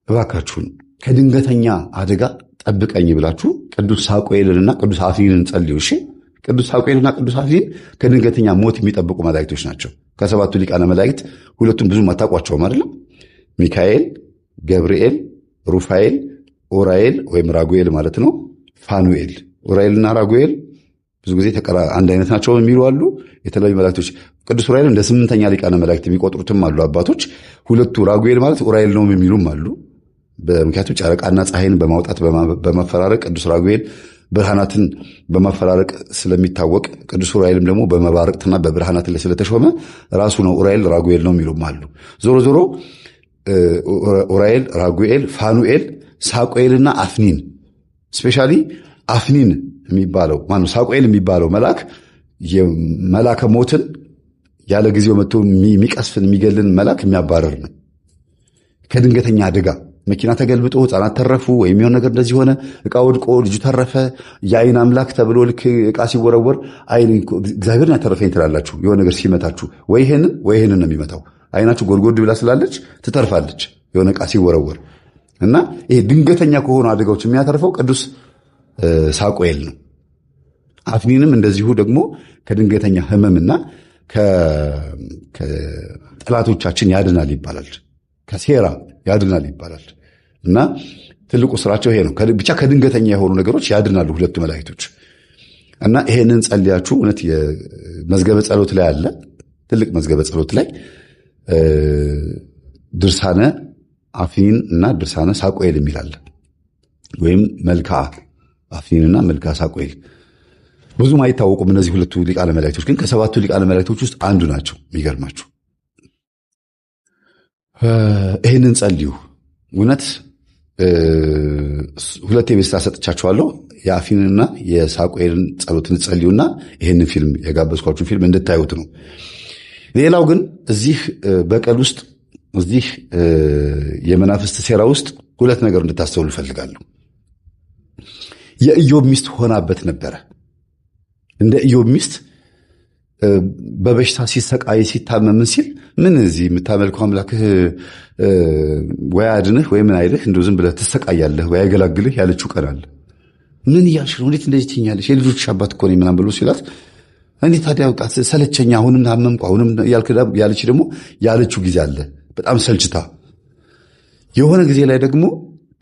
እባካችሁን ከድንገተኛ አደጋ ጠብቀኝ ብላችሁ ቅዱስ ሳቁኤልንና ቅዱስ አፍኒንን ጸልዩ። እሺ፣ ቅዱስ ሳቁኤልና ቅዱስ አፍኒን ከድንገተኛ ሞት የሚጠብቁ መላእክቶች ናቸው። ከሰባቱ ሊቃነ መላእክት ሁለቱም ብዙም አታውቋቸውም አይደለም? ሚካኤል፣ ገብርኤል፣ ሩፋኤል፣ ኡራኤል ወይም ራጉኤል ማለት ነው፣ ፋኑኤል። ኡራኤልና ራጉኤል ብዙ ጊዜ አንድ አይነት ናቸው የሚሉ አሉ። የተለያዩ መላእክቶች ቅዱስ ኡራኤል እንደ 8ኛ ሊቃነ መላእክት የሚቆጥሩትም አሉ አባቶች። ሁለቱ ራጉኤል ማለት ኡራኤል ነው የሚሉም አሉ። በምክንያቱም ጨረቃና ፀሐይን በማውጣት በመፈራረቅ ቅዱስ ራጉኤል ብርሃናትን በማፈራረቅ ስለሚታወቅ ቅዱስ ኡራኤልም ደግሞ በመባረቅትና በብርሃናት ላይ ስለተሾመ ራሱ ነው ኡራኤል ራጉኤል ነው የሚሉም አሉ። ዞሮ ዞሮ ኡራኤል፣ ራጉኤል፣ ፋኑኤል፣ ሳቁኤልና አፍኒን ስፔሻሊ አፍኒን የሚባለው ማነው ሳቁኤል የሚባለው መልአክ የመላከ ሞትን ያለ ጊዜው መጥቶ የሚቀስፍን የሚገልን መልአክ የሚያባረር ነው። ከድንገተኛ አደጋ መኪና ተገልብጦ ህፃናት ተረፉ ወይም የሆነ ነገር እንደዚህ ሆነ፣ እቃ ወድቆ ልጁ ተረፈ፣ የአይን አምላክ ተብሎ ልክ እቃ ሲወረወር አይን እግዚአብሔርን ያተረፈኝ ትላላችሁ። የሆነ ነገር ሲመታችሁ ወይ ይሄንን ነው የሚመታው። አይናችሁ ጎድጎድ ብላ ስላለች ትተርፋለች የሆነ እቃ ሲወረወር እና ይሄ ድንገተኛ ከሆኑ አደጋዎች የሚያተርፈው ቅዱስ ሳቁኤል ነው። አፍኒንም እንደዚሁ ደግሞ ከድንገተኛ ህመምና ከጠላቶቻችን ያድናል ይባላል፣ ከሴራ ያድናል ይባላል እና ትልቁ ስራቸው ይሄ ነው። ብቻ ከድንገተኛ የሆኑ ነገሮች ያድናሉ ሁለቱ መላእክቶች እና ይሄንን ጸልያችሁ እውነት የመዝገበ ጸሎት ላይ አለ። ትልቅ መዝገበ ጸሎት ላይ ድርሳነ አፍኒን እና ድርሳነ ሳቁኤል የሚላል ወይም መልክዓ አፍኒንና መልክዓ ሳቁኤል ብዙም አይታወቁም። እነዚህ ሁለቱ ሊቃነ መላእክቶች ግን ከሰባቱ ሊቃነ መላእክቶች ውስጥ አንዱ ናቸው። የሚገርማችሁ ይህንን ጸልዩ። እውነት ሁለቴ ቤስታ ሰጥቻችኋለሁ። የአፍኒንና የሳቁኤልን ጸሎትን ጸልዩና ይህንን ፊልም የጋበዝኳችሁን ፊልም እንድታዩት ነው። ሌላው ግን እዚህ በቀል ውስጥ እዚህ የመናፍስት ሴራ ውስጥ ሁለት ነገር እንድታስተውሉ እፈልጋለሁ። የኢዮብ ሚስት ሆናበት ነበረ። እንደ ኢዮብ ሚስት በበሽታ ሲሰቃይ ሲታመም ሲል ምን እዚህ የምታመልከው አምላክህ ወይ አድንህ ወይ ምን አይልህ እንደው ዝም ብለህ ትሰቃያለህ ወይ አይገላግልህ ያለችው ቀን አለ። ምን እያልሽ ነው? እንዴት እንደዚህ ትኛለሽ? የልጆች አባት እኮ ነኝ ምናምን ብሎ ሲላት እንዴት ታዲያ በቃ ሰለቸኝ፣ አሁንም ታመምኩ፣ አሁንም ያለች ደግሞ ያለችው ጊዜ አለ። በጣም ሰልችታ የሆነ ጊዜ ላይ ደግሞ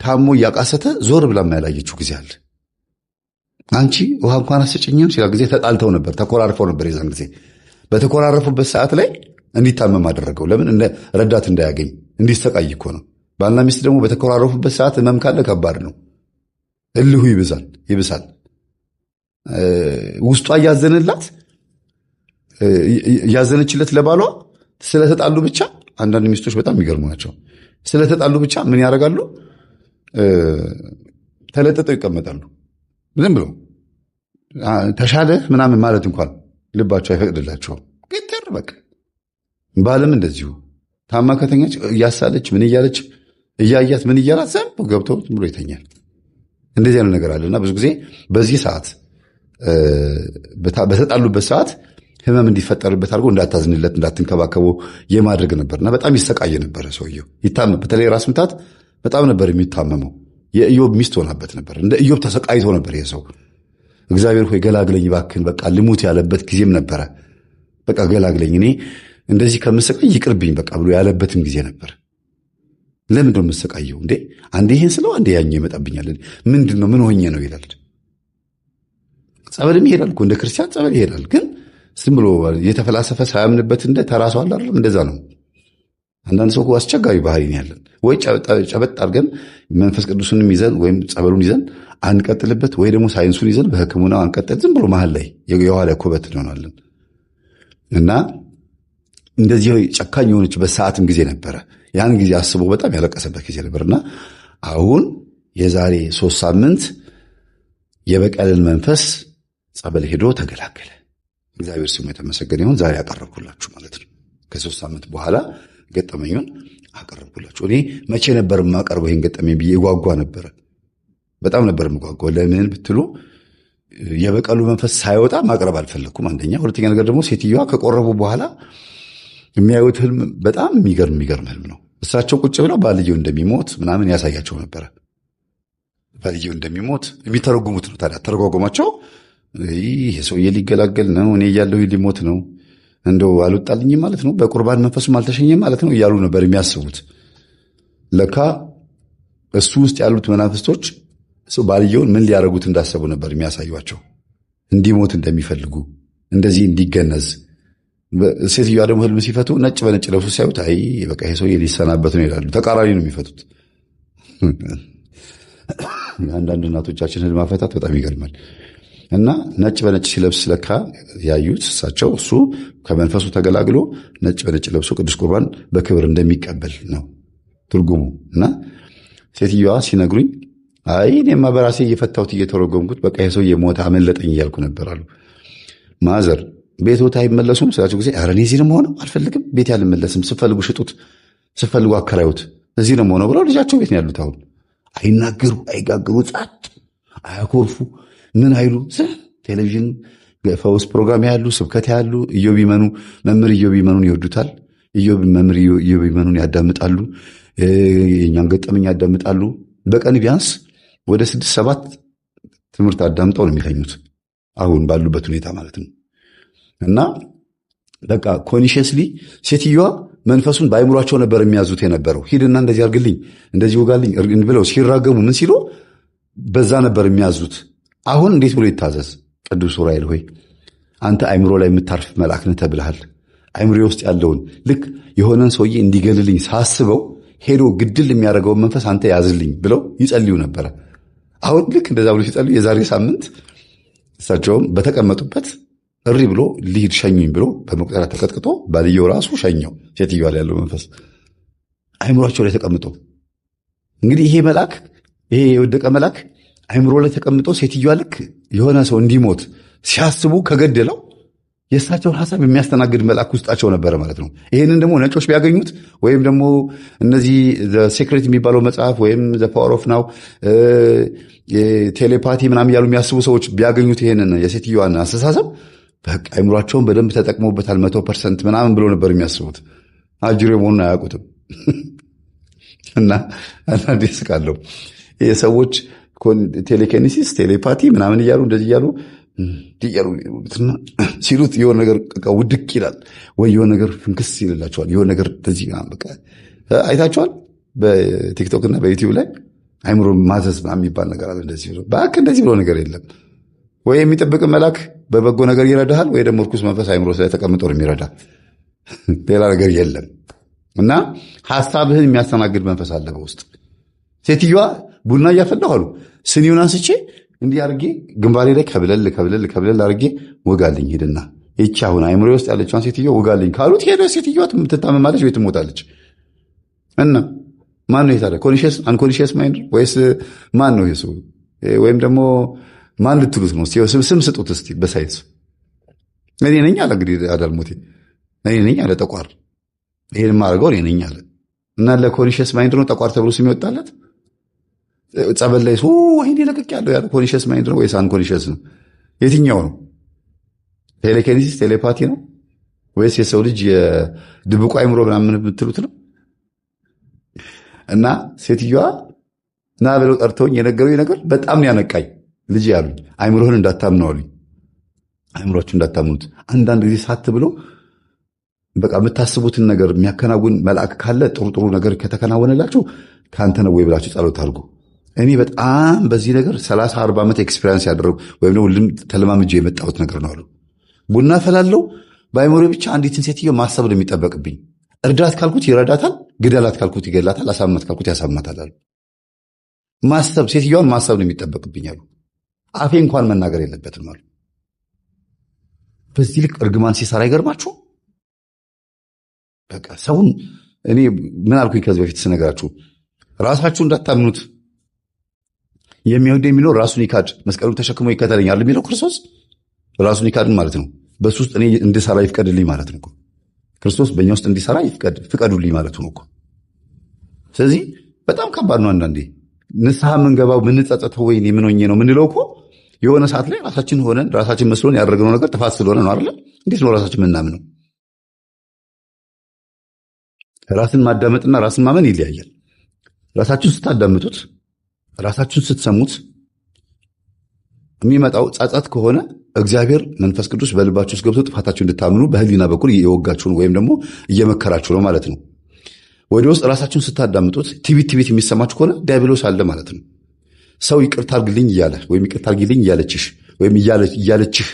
ታሞ እያቃሰተ ዞር ብላ ያላየችው ጊዜ አለ። አንቺ ውሃ እንኳን አስጭኝም ሲላ ጊዜ ተጣልተው ነበር፣ ተኮራርፈው ነበር። የዛን ጊዜ በተኮራረፉበት ሰዓት ላይ እንዲታመም አደረገው። ለምን? ረዳት እንዳያገኝ እንዲሰቃይ እኮ ነው። ባልና ሚስት ደግሞ በተኮራረፉበት ሰዓት ህመም ካለ ከባድ ነው። እልሁ ይብሳል። ውስጧ እያዘነችለት ለባሏ ስለተጣሉ ብቻ። አንዳንድ ሚስቶች በጣም የሚገርሙ ናቸው። ስለተጣሉ ብቻ ምን ያደርጋሉ? ተለጥጠው ይቀመጣሉ። ዝም ብሎ ተሻለ ምናምን ማለት እንኳን ልባቸው አይፈቅድላቸውም። ግትር በቃ። ባልም እንደዚሁ ታማ ከተኛች እያሳለች ምን እያለች እያያት ምን እያላት ዘንብ ገብተው ዝም ብሎ ይተኛል። እንደዚህ አይነት ነገር አለና ብዙ ጊዜ በዚህ ሰዓት በተጣሉበት ሰዓት ህመም እንዲፈጠርበት አድርጎ እንዳታዝንለት እንዳትንከባከበው የማድረግ ነበርና በጣም ይሰቃየ ነበረ ሰውየው። በተለይ ራስ ምታት በጣም ነበር የሚታመመው። የኢዮብ ሚስት ሆናበት ነበር። እንደ ኢዮብ ተሰቃይቶ ነበር የሰው። እግዚአብሔር ሆይ ገላግለኝ እባክህን በቃ ልሙት ያለበት ጊዜም ነበረ። በቃ ገላግለኝ፣ እኔ እንደዚህ ከምሰቃይ ይቅርብኝ በቃ ብሎ ያለበትም ጊዜ ነበር። ለምን ነው የምሰቃየው እንዴ? አንዴ ይሄን ስለው አንዴ ያኛው ይመጣብኛል። ምንድን ነው ምን ሆኜ ነው ይላል። ጸበልም ይሄዳል እኮ እንደ ክርስቲያን ጸበል ይሄዳል። ግን ዝም ብሎ የተፈላሰፈ ሳያምንበት እንደ ተራሱ አለ አይደል? እንደዛ ነው። አንዳንድ ሰው አስቸጋሪ ባህሪ ነው ያለን። ወይ ጨበጥ አድርገን መንፈስ ቅዱስንም ይዘን ወይም ጸበሉን ይዘን አንቀጥልበት፣ ወይ ደግሞ ሳይንሱን ይዘን በሕክምና አንቀጥል። ዝም ብሎ መሀል ላይ የኋላ ኩበት እንሆናለን። እና እንደዚህ ጨካኝ የሆነችበት ሰዓትም ጊዜ ነበረ። ያን ጊዜ አስቦ በጣም ያለቀሰበት ጊዜ ነበርና አሁን የዛሬ 3 ሳምንት የበቀልን መንፈስ ጸበል ሄዶ ተገላገለ። እግዚአብሔር ስሙ የተመሰገነ ይሁን። ዛሬ አቀረብኩላችሁ ማለት ነው። ከ3 ሳምንት በኋላ ገጠመኙን አቀረብኩላችሁ። እኔ መቼ ነበር የማቀርበው ይህን ገጠመኝ ብዬ ጓጓ ነበረ። በጣም ነበር የምጓጓው። ለምን ብትሉ የበቀሉ መንፈስ ሳይወጣ ማቅረብ አልፈለኩም። አንደኛ። ሁለተኛ ነገር ደግሞ ሴትዮዋ ከቆረቡ በኋላ የሚያዩት ህልም በጣም የሚገርም ህልም ነው። እሳቸው ቁጭ ብለው ባልየው እንደሚሞት ምናምን ያሳያቸው ነበረ። ባልየው እንደሚሞት የሚተረጉሙት ነው። ታዲያ ተረጓጎማቸው ይህ ሰውዬ ሊገላገል ነው፣ እኔ እያለሁ ሊሞት ነው፣ እንደው አልወጣልኝም ማለት ነው፣ በቁርባን መንፈሱም አልተሸኘም ማለት ነው እያሉ ነበር የሚያስቡት። ለካ እሱ ውስጥ ያሉት መናፍስቶች ባልየውን ምን ሊያደርጉት እንዳሰቡ ነበር የሚያሳዩቸው። እንዲሞት እንደሚፈልጉ፣ እንደዚህ እንዲገነዝ። ሴትዮዋ ደግሞ ህልም ሲፈቱ ነጭ በነጭ ለብሶ ሲያዩት አይ በቃ ይሄ ሰውዬ ሊሰናበት ነው ይላሉ። ተቃራኒ ነው የሚፈቱት። አንዳንድ እናቶቻችን ህልም አፈታት በጣም ይገርማል። እና ነጭ በነጭ ሲለብስ ለካ ያዩት እሳቸው እሱ ከመንፈሱ ተገላግሎ ነጭ በነጭ ለብሶ ቅዱስ ቁርባን በክብር እንደሚቀበል ነው ትርጉሙ። እና ሴትዮዋ ሲነግሩኝ አይ እኔማ በራሴ እየፈታሁት እየተረጎምኩት በቃ ይሄ ሰውዬ ሞተ አመለጠኝ እያልኩ ነበር አሉ። ማዘር ቤቶት አይመለሱም ስላቸው ጊዜ ኧረ እኔ እዚህ ነው የምሆነው፣ አልፈልግም፣ ቤት አልመለስም፣ ስፈልጉ ሽጡት፣ ስፈልጉ አከራዩት፣ እዚህ ነው የምሆነው ብለው ልጃቸው ቤት ነው ያሉት። አሁን አይናገሩ፣ አይጋግሩ፣ ጻጥ፣ አያኮርፉ፣ ምን አይሉ። ቴሌቪዥን ፈውስ ፕሮግራም ያሉ፣ ስብከት ያሉ፣ ኢዮብ ይመኑ መምህር ኢዮብ ይመኑን ይወዱታል። መምህር ኢዮብ ይመኑን ያዳምጣሉ። የእኛን ገጠመኝ ያዳምጣሉ። በቀን ቢያንስ ወደ 6-7 ትምህርት አዳምጠው ነው የሚተኙት አሁን ባሉበት ሁኔታ ማለት ነው። እና በቃ ኮንሽስሊ ሴትዮዋ መንፈሱን በአይምሯቸው ነበር የሚያዙት የነበረው። ሂድና እንደዚህ አርግልኝ፣ እንደዚህ ወጋልኝ ብለው ሲራገሙ ምን ሲሉ በዛ ነበር የሚያዙት። አሁን እንዴት ብሎ ይታዘዝ? ቅዱስ ዑራኤል ሆይ አንተ አይምሮ ላይ የምታርፍ መልአክ ነህ ተብልሃል። አይምሮ ውስጥ ያለውን ልክ የሆነን ሰውዬ እንዲገልልኝ ሳስበው ሄዶ ግድል የሚያደርገውን መንፈስ አንተ ያዝልኝ ብለው ይጸልዩ ነበረ። አሁን ልክ እንደዛ ብሎ ሲጸልዩ የዛሬ ሳምንት እሳቸውም በተቀመጡበት እሪ ብሎ ልሂድ ሸኙኝ ብሎ በመቁጠሪያ ተቀጥቅጦ ባልየው ራሱ ሸኘው። ሴትዮዋ ላይ ያለው መንፈስ አይምሯቸው ላይ ተቀምጦ እንግዲህ ይሄ መልአክ፣ ይሄ የወደቀ መልአክ አይምሮ ላይ ተቀምጦ ሴትዮዋ ልክ የሆነ ሰው እንዲሞት ሲያስቡ ከገደለው የእሳቸውን ሐሳብ የሚያስተናግድ መልአክ ውስጣቸው ነበረ ማለት ነው። ይህንን ደግሞ ነጮች ቢያገኙት ወይም ደግሞ እነዚህ ሴክሬት የሚባለው መጽሐፍ ወይም ፓወር ኦፍ ናው ቴሌፓቲ ምናምን እያሉ የሚያስቡ ሰዎች ቢያገኙት ይሄንን የሴትዮዋን አስተሳሰብ በቃ አይምሯቸውን በደንብ ተጠቅመውበታል 100% ምናምን ብሎ ነበር የሚያስቡት። አጅሬ መሆኑን አያውቁትም። እና አንዳንዴ እስቃለሁ የሰዎች ቴሌኬኒሲስ ቴሌፓቲ ምናምን እያሉ እንደዚህ እያሉ ሲሉት የሆነ ነገር ውድቅ ይላል ወይ የሆነ ነገር ፍንክስ ይልላቸዋል። የሆነ ነገር እንደዚህ በቃ አይታችኋል። በቲክቶክ እና በዩቲዩብ ላይ አይምሮ ማዘዝ የሚባል ነገር አለ። እንደዚህ ብሎ እባክህ እንደዚህ ብሎ ነገር የለም። ወይ የሚጠብቅ መልአክ በበጎ ነገር ይረዳሃል፣ ወይ ደግሞ ርኩስ መንፈስ አይምሮ ስለተቀምጦ ነው የሚረዳ። ሌላ ነገር የለም። እና ሐሳብህን የሚያስተናግድ መንፈስ አለ በውስጥ። ሴትዮዋ ቡና እያፈላሁ አሉ ስኒውን አንስቼ እንዲህ አድርጌ ግንባሬ ላይ ከብለል አድርጌ ወጋልኝ ሂድና ይቺ አሁን አይምሮ ውስጥ ያለችዋን ሴትዮ ወጋልኝ ካሉት ሄደ ሴትዮዋ ትታመማለች ወይ ትሞታለች። እና ማን ነው የታለ ኮንሺየስ አንኮንሺየስ ማይንድ ወይስ ማን ነው ይሱ? ወይም ደግሞ ማን ልትሉት ነው? ስም ስጡት እስቲ በሳይንስ። እኔ ነኝ አለ እንግዲህ አዳልሞቴ፣ እኔ ነኝ አለ ጠቋር። ይሄን ማድረገው እኔ ነኝ አለ እና ለኮንሺየስ ማይንድ ነው ጠቋር ተብሎ ስም ይወጣለት። ጸበል ላይ ወይኔ ለቀቅ ያለው ያለ ኮንሺየስ ማይንድ ነው ወይስ አንኮንሺየስ ነው? የትኛው ነው? ቴሌኬኒሲስ ቴሌፓቲ ነው ወይስ የሰው ልጅ የድብቁ አይምሮ ምናምን የምትሉት ነው? እና ሴትዮዋ ና ብለው ጠርተውኝ የነገሩኝ ነገር በጣም ያነቃኝ። ልጅ ያሉኝ አይምሮህን እንዳታምነው አሉኝ። አይምሮአችሁ እንዳታምኑት። አንዳንድ ጊዜ ሳት ብሎ በቃ የምታስቡትን ነገር የሚያከናውን መልአክ ካለ ጥሩ ነገር ከተከናወነላችሁ ከአንተ ነው ወይ ብላችሁ ጸሎት አድርጉ። እኔ በጣም በዚህ ነገር 30-40 ዓመት ኤክስፔሪንስ ያደረጉ ወይም ደግሞ ተለማምጄ የመጣሁት ነገር ነው አሉ። ቡና ፈላለው በአይምሮ ብቻ አንዲትን ሴትዮ ማሰብ ነው የሚጠበቅብኝ። እርዳት ካልኩት ይረዳታል፣ ግደላት ካልኩት ይገላታል፣ አሳምናት ካልኩት ያሳምናታል አሉ። ማሰብ ሴትዮዋን ማሰብ ነው የሚጠበቅብኝ አሉ። አፌ እንኳን መናገር የለበትም አሉ። በዚህ ልክ እርግማን ሲሰራ አይገርማችሁ? በቃ ሰውን እኔ ምን አልኩኝ ከዚህ በፊት ስነግራችሁ፣ ራሳችሁ እንዳታምኑት። የሚወድ የሚኖር ራሱን ይካድ መስቀሉ ተሸክሞ ይከተለኛል የሚለው ክርስቶስ ራሱን ይካድን ማለት ነው። በሱ ውስጥ እኔ እንድሰራ ይፍቀድልኝ ማለት ነው። ክርስቶስ በእኛ ውስጥ እንዲሰራ ፍቀዱልኝ ማለቱ ነው እኮ። ስለዚህ በጣም ከባድ ነው። አንዳንዴ ንስሐ የምንገባው ምንጸጸተው ወይ ምን ሆኜ ነው ምንለው እኮ የሆነ ሰዓት ላይ ራሳችን ሆነን ራሳችን መስሎን ያደረግነው ነገር ጥፋት ስለሆነ ነው አይደል? እንዴት ነው ራሳችን ምናምነው? ራስን ማዳመጥና ራስን ማመን ይለያያል። ራሳችሁን ስታዳምጡት፣ ራሳችሁን ስትሰሙት የሚመጣው ጻጻት ከሆነ እግዚአብሔር መንፈስ ቅዱስ በልባችሁ ውስጥ ገብቶ ጥፋታችሁ እንድታምኑ በህሊና በኩል እየወጋችሁ ወይም ደግሞ እየመከራችሁ ነው ማለት ነው። ወደ ውስጥ ራሳችሁን ስታዳምጡት ትቢት የሚሰማችሁ ከሆነ ዲያብሎስ አለ ማለት ነው። ሰው ይቅርታ አድርግልኝ እያለ ወይም ይቅርታ አድርግልኝ እያለችሽ ወይም እያለችህ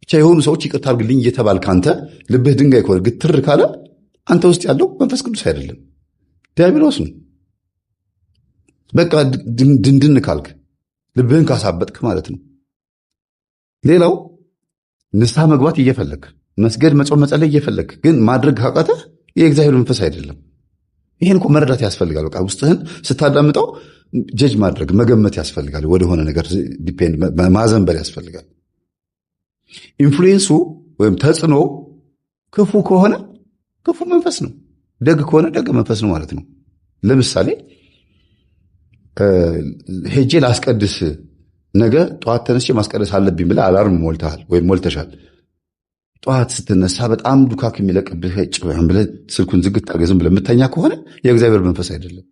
ብቻ የሆኑ ሰዎች ይቅርታ አድርግልኝ እየተባልክ አንተ ልብህ ድንጋይ ከሆነ ግትር ካለ አንተ ውስጥ ያለው መንፈስ ቅዱስ አይደለም፣ ዲያብሎስ ነው። በቃ ድንድን ካልክ ልብህን ካሳበጥክ ማለት ነው። ሌላው ንስሐ መግባት እየፈለግ መስገድ፣ መጾም፣ መጸለይ እየፈለግ ግን ማድረግ ካቃተህ የእግዚአብሔር መንፈስ አይደለም። ይሄን እኮ መረዳት ያስፈልጋል። በቃ ውስጥህን ስታዳምጠው ጀጅ ማድረግ መገመት ያስፈልጋል። ወደሆነ ነገር ዲፔንድ ማዘንበል ያስፈልጋል። ኢንፍሉዌንሱ ወይም ተጽዕኖ ክፉ ከሆነ ክፉ መንፈስ ነው፣ ደግ ከሆነ ደግ መንፈስ ነው ማለት ነው። ለምሳሌ ሄጄ ላስቀድስ ነገ ጠዋት ተነስቼ ማስቀደስ አለብኝ ብለህ አላርም ሞልተሃል ወይም ሞልተሻል። ጠዋት ስትነሳ በጣም ዱካክ የሚለቅብህ ብለህ ስልኩን ዝግት አድርገህ ዝም ብለህ የምተኛ ከሆነ የእግዚአብሔር መንፈስ አይደለም።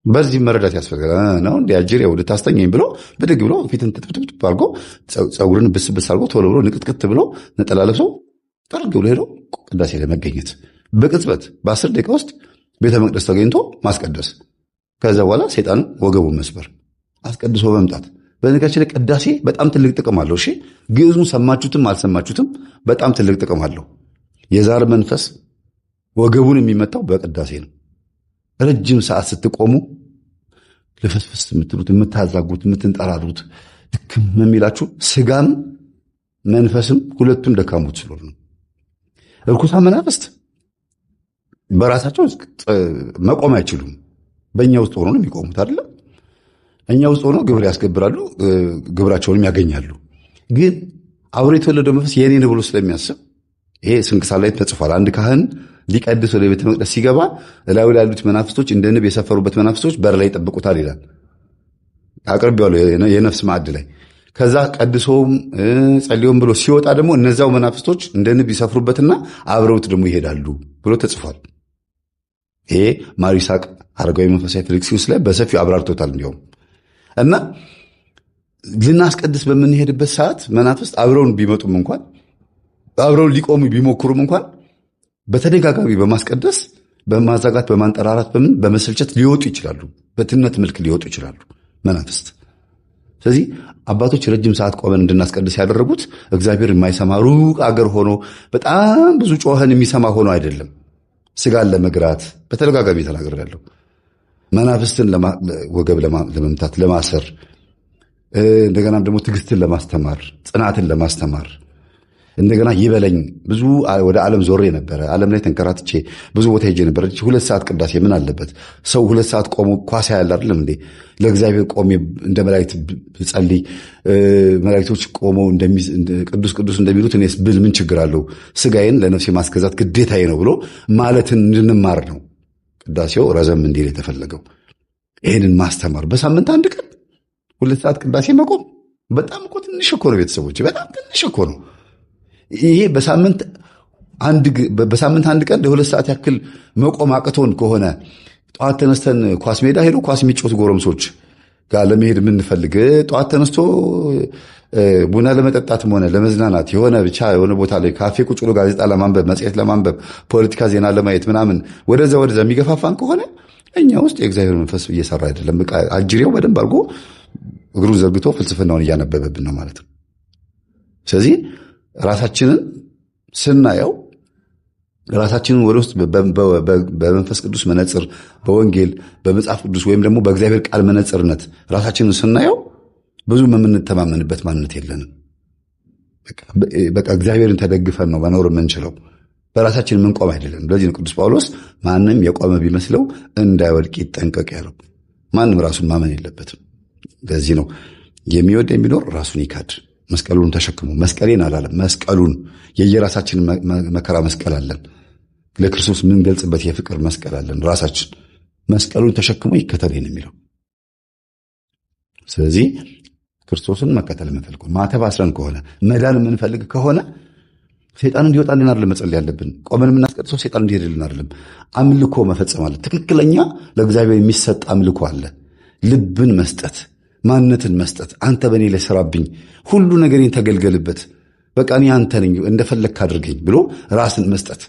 በዚህ መረዳት ያስፈልጋል። ነው እንዲ አጅሬው ልታስተኛኝ ብሎ ብድግ ብሎ ፊትን ትጥብጥብ አድርጎ ፀጉርን ብስብስ አድርጎ ቶሎ ብሎ ንቅጥቅጥ ብሎ ነጠላ ለብሶ ጠርግ ብሎ ሄዶ ቅዳሴ ለመገኘት በቅጽበት በ10 ደቂቃ ውስጥ ቤተ መቅደስ ተገኝቶ ማስቀደስ። ከዛ በኋላ ሰይጣን ወገቡን መስበር፣ አስቀድሶ መምጣት። በነገራችን ላይ ቅዳሴ በጣም ትልቅ ጥቅም አለው። እሺ ግዕዙን ሰማችሁትም አልሰማችሁትም በጣም ትልቅ ጥቅም አለው። የዛር መንፈስ ወገቡን የሚመታው በቅዳሴ ነው። ረጅም ሰዓት ስትቆሙ ልፍስፍስ የምትሉት የምታዛጉት የምትንጠራሩት ድክም የሚላችሁ ስጋም መንፈስም ሁለቱም ደካሞች ስለሆኑ ነው። እርኩሳን መናፍስት በራሳቸው መቆም አይችሉም። በእኛ ውስጥ ሆኖ ነው የሚቆሙት አይደለም። እኛ ውስጥ ሆኖ ግብር ያስገብራሉ፣ ግብራቸውንም ያገኛሉ። ግን አብሮ የተወለደው መንፈስ የኔ ነው ብሎ ስለሚያስብ ይሄ ስንክሳር ላይ ተጽፏል። አንድ ካህን ሊቀድስ ወደ ቤተ መቅደስ ሲገባ እላዩ ላይ ያሉት መናፍስቶች እንደ ንብ የሰፈሩበት መናፍስቶች በር ላይ ይጠብቁታል ይላል። አቅርቤዋለሁ የነፍስ ማዕድ ላይ። ከዛ ቀድሶም ጸልዮም ብሎ ሲወጣ ደግሞ እነዛው መናፍስቶች እንደ ንብ ይሰፍሩበትና አብረውት ደግሞ ይሄዳሉ ብሎ ተጽፏል። ይሄ ማር ይስሐቅ አረጋዊ መንፈሳዊ ፊልክስዩስ ላይ በሰፊው አብራርቶታል። እንዲሁም እና ልናስቀድስ በምንሄድበት ሰዓት መናፍስት አብረውን ቢመጡም እንኳን አብረውን ሊቆሙ ቢሞክሩም እንኳን በተደጋጋሚ በማስቀደስ በማዛጋት በማንጠራራት በመሰልቸት ሊወጡ ይችላሉ። በትነት መልክ ሊወጡ ይችላሉ መናፍስት። ስለዚህ አባቶች ረጅም ሰዓት ቆመን እንድናስቀድስ ያደረጉት እግዚአብሔር የማይሰማ ሩቅ አገር ሆኖ በጣም ብዙ ጮኸን የሚሰማ ሆኖ አይደለም። ስጋን ለመግራት በተደጋጋሚ ተናግሬያለሁ። መናፍስትን ወገብ ለመምታት ለማሰር፣ እንደገናም ደግሞ ትዕግስትን ለማስተማር፣ ጽናትን ለማስተማር እንደገና ይበለኝ ብዙ ወደ ዓለም ዞሬ ነበረ። ዓለም ላይ ተንከራትቼ ብዙ ቦታ ሄጄ ነበር። 2 ሰዓት ቅዳሴ ምን አለበት? ሰው 2 ሰዓት ቆሞ ኳስ ያያል አይደለም እንዴ? ለእግዚአብሔር ቆሜ እንደ መላእክት ጸልይ፣ መላእክቶች ቆመው ቅዱስ ቅዱስ እንደሚሉት እኔስ ብል ምን ችግር አለው? ስጋዬን ለነፍሴ ማስገዛት ግዴታዬ ነው ብሎ ማለትን እንድንማር ነው ቅዳሴው ረዘም እንዲል የተፈለገው። ይህንን ማስተማር በሳምንት 1 ቀን 2 ሰዓት ቅዳሴ መቆም በጣም እኮ ትንሽ እኮ ነው ቤተሰቦች፣ በጣም ትንሽ እኮ ነው። ይሄ በሳምንት 1 ቀን ለ2 ሰዓት ያክል መቆም አቅቶን ከሆነ ጠዋት ተነስተን ኳስ ሜዳ ሄዶ ኳስ የሚጮቱ ጎረምሶች ጋር ለመሄድ የምንፈልግ ጠዋት ተነስቶ ቡና ለመጠጣትም ሆነ ለመዝናናት የሆነ ቦታ ላይ ካፌ ቁጭ ብሎ ጋዜጣ ለማንበብ መጽሔት ለማንበብ ፖለቲካ ዜና ለማየት ምናምን ወደዛ የሚገፋፋን ከሆነ እኛ ውስጥ የእግዚአብሔር መንፈስ እየሰራ አይደለም። በቃ አጅሬው በደንብ አድርጎ እግሩን ዘርግቶ ፍልስፍናውን እያነበበብን ነው ማለት ነው። ስለዚህ ራሳችንን ስናየው ራሳችንን ወደ ውስጥ በመንፈስ ቅዱስ መነጽር፣ በወንጌል በመጽሐፍ ቅዱስ ወይም ደግሞ በእግዚአብሔር ቃል መነጽርነት ራሳችንን ስናየው ብዙ የምንተማመንበት ማንነት የለንም። በቃ እግዚአብሔርን ተደግፈን ነው መኖር የምንችለው፣ በራሳችን የምንቆም አይደለም። ለዚህ ነው ቅዱስ ጳውሎስ ማንም የቆመ ቢመስለው እንዳይወድቅ ይጠንቀቅ ያለው። ማንም ራሱን ማመን የለበትም። ለዚህ ነው የሚወድ የሚኖር ራሱን ይካድ፣ መስቀሉን ተሸክሞ። መስቀሌን አላለም፣ መስቀሉን። የየራሳችን መከራ መስቀል አለን። ለክርስቶስ የምንገልጽበት የፍቅር መስቀል አለን። ራሳችን መስቀሉን ተሸክሞ ይከተለኝ የሚለው። ስለዚህ ክርስቶስን መከተል የምንፈልግ ማተብ አስረን ከሆነ መዳን የምንፈልግ ከሆነ ሰይጣን እንዲወጣልን አይደለም መጸለይ ያለብን። ቆመን የምናስቀድሰው ሰይጣን እንዲሄድልን አይደለም። አምልኮ መፈጸም አለ። ትክክለኛ ለእግዚአብሔር የሚሰጥ አምልኮ አለ። ልብን መስጠት፣ ማንነትን መስጠት። አንተ በእኔ ላይ ስራብኝ፣ ሁሉ ነገሬን ተገልገልበት፣ በቃ እኔ አንተ ነኝ፣ እንደፈለግክ አድርገኝ ብሎ ራስን መስጠት